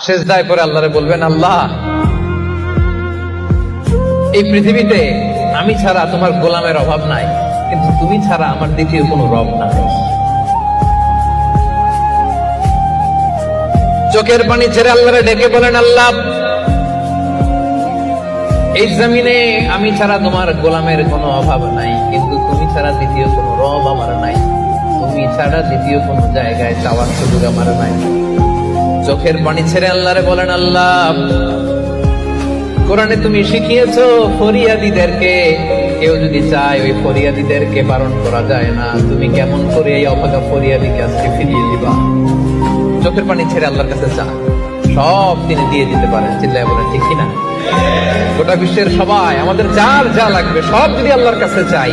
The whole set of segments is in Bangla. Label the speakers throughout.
Speaker 1: সিজদায় পড়ে আল্লাহরে বলবেন, আল্লাহ এই পৃথিবীতে আমি ছাড়া তোমার গোলামের অভাব নাই, কিন্তু তুমি ছাড়া আমার দ্বিতীয় কোনো রব নাই। চোখের পানি ছেড়ে আল্লাহরে ডেকে বলেন, আল্লাহ এই জমিনে আমি ছাড়া তোমার গোলামের কোনো অভাব নাই, কিন্তু তুমি ছাড়া দ্বিতীয় কোনো রব আমার নাই, তুমি ছাড়া দ্বিতীয় কোনো জায়গায় চাওয়ার সুযোগ আমার নাই। চোখের পানি ছেড়ে আল্লাহরে বলেন, আল্লাহ কোরআনে তুমি শিখিয়েছো ফরিয়াদীদেরকে কেউ যদি চায় ওই ফরিয়াদীদেরকে বারণ করা যায় না, তুমি কেমন করে এই অভাগা ফরিয়াদীকে আজকে ফিরিয়ে দিবা। চোখের পানি ছেড়ে আল্লাহর কাছে চা, সব তিনি দিয়ে দিতে পারেন। চিল্লায় বলেন ঠিক কিনা? গোটা বিশ্বের সবাই আমাদের যার যা লাগবে সব যদি আল্লাহর কাছে চাই,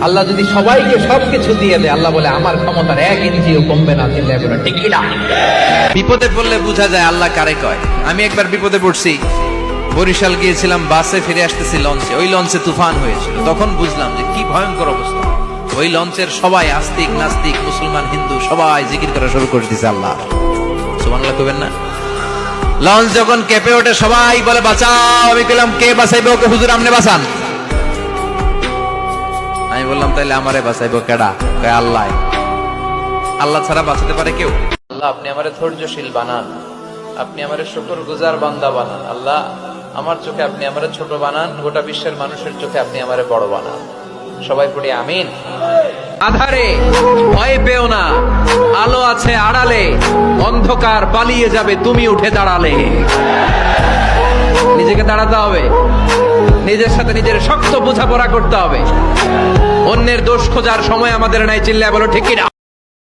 Speaker 1: আল্লাহ যদি সবাইকে সবকিছু দিয়ে দেয়, আল্লাহ বলে আমার ক্ষমতার 1 ইঞ্চিও কমবে না। চিল্লায় বলেন ঠিক কিনা?
Speaker 2: বিপদে পড়লে বোঝা যায় আল্লাহ কারে কয়। আমি একবার বিপদে পড়ছি, বরিশাল গিয়েছিলাম, বাসে ফিরে আসতেছি লঞ্চে, ওই লঞ্চে তুফান হয়েছিল। তখন বুঝলাম যে কি ভয়ঙ্কর অবস্থা। ওই লঞ্চের সবাই আস্তিক নাস্তিক মুসলমান হিন্দু সবাই জিকির করা শুরু করে দিয়েছে আল্লাহ। সুবহানাল্লাহ কইবেন না? লঞ্চ যখন কেঁপে ওঠে সবাই বলে বাঁচাও। আমি কইলাম কে বাঁচাইবে ওকে? হুজুর আপনি বাঁচান। আমি বললাম তাইলে আমারে বাঁচাইবো কেডা? কয় আল্লাহ। আল্লাহ ছাড়া বাঁচাতে পারে কেউ?
Speaker 1: আল্লাহ আপনি আমারে ধৈর্যশীল বানান, আপনি আমারে শুকরগুজার বান্দা বানান। আল্লাহ আমার চোখে আপনি আমারে ছোট বানান, গোটা বিশ্বের মানুষের চোখে আপনি আমারে বড় বানান। সবাই পড়ি আমিন। আধারে ভয় পেও না, আলো আছে আড়ালে, অন্ধকার পালিয়ে যাবে তুমি উঠে দাঁড়ালে। নিজেকে দাঁড়াতে হবে, নিজের সাথে নিজের শক্ত বোঝাপড়া করতে হবে। অন্যের দোষ খোঁজার সময় আমাদের নাই। চিল্লায় বলো ঠিক কিনা?